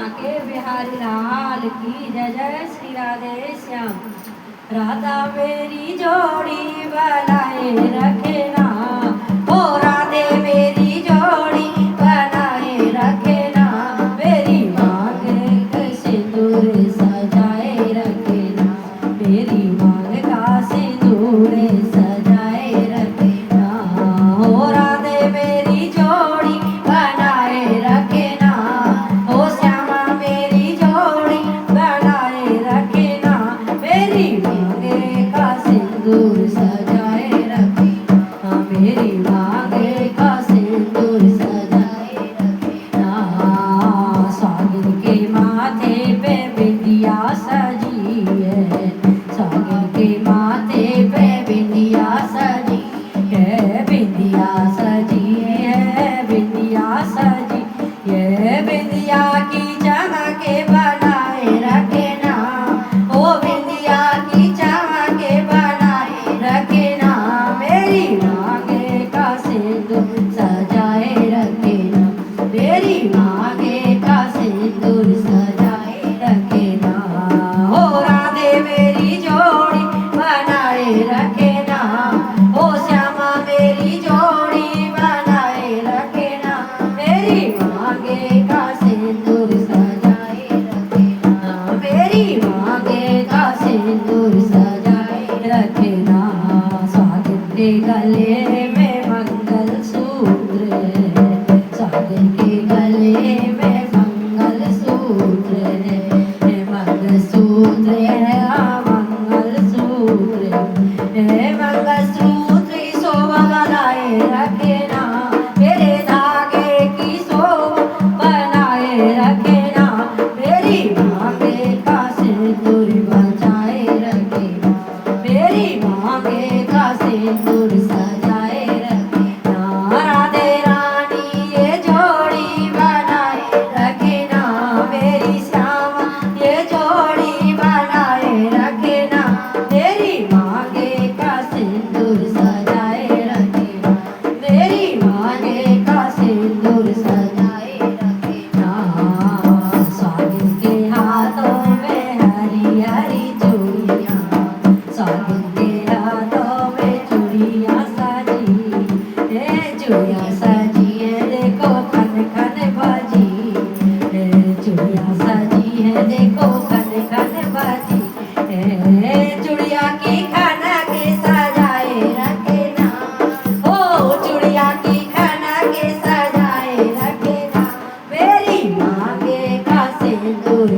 के बिहारी लाल की जय जय श्री राधे श्याम। राधा मेरी जोड़ी बनाए रखे ना, ओ राधे मेरी जोड़ी बनाए रखे ना, मेरी मांग का सिंदूर सजाए रखे ना, मेरी मांग का सिंदूर सजाए रखे ना, ओ राधे मेरी जोड़ी बनाए रखे ना, ओ श्यामा मेरी जोड़ी बनाए रखे ना, मेरी मांगे का सिंदूर सजाए रखे ना, मेरी मांगे का सिंदूर सजाए रखे ना। सागर के माथे पे बिंदिया सजी है, सागर के माथे पे बिंदिया सजी है, बिंदिया सजी है, बिंदिया सजी ये बिंदिया की चमके बनाए रखे ना, ओ बिंदिया की चमके बनाए रखे ना, मेरी मांगे का सिंदूर सजाए रखे ना, मेरी मांगे का सिंदूर सजाए रखे ना, ओ राधे मेरी जोड़ी बनाए रखे ना, ओ श्यामा मेरी जोड़ी बनाए रखे ना, मेरी मांगे का सिंदूर सजाए रखे ना, मेरी मांगे का सिंदूर सजाए रखे ना। स्वागत के गले में मंगल सूत्र है, स्वागत के गले में मंगल सूत्र है, मंगल सूत्र है, मंगल सूत्र है, मंगल सूत्र की शोभा बनाए रखे ना, मेरे धागे की शोभा बनाए रखे ना, मेरी मांगे का सिंदूर बचाए रखे ना, मेरी मांगे का सिंदूर सजाए रखे ना, राधे रानी ये जोड़ी बनाए रखे ना, मेरी श्यामा ये जोड़ी बनाए रखे ना, मेरी मांगे का सिंदूर सजाए रखे ना, मेरी मांगे का सिंदूर सजाए रखे ना। स्वागत के हाथों में हरी हरी चूड़ियां, स्वागत के हाथों में चूड़ियां सजी है, चूड़ियां सजी है, देखो खन खन बाजी है, चूड़ियां सजी है, देखो खन खन बाजी है, चूड़िया की खन के सजाए रखे ना, ओ चूड़िया की खन के सजाए रखे ना, मेरी मांगे का सिंदूर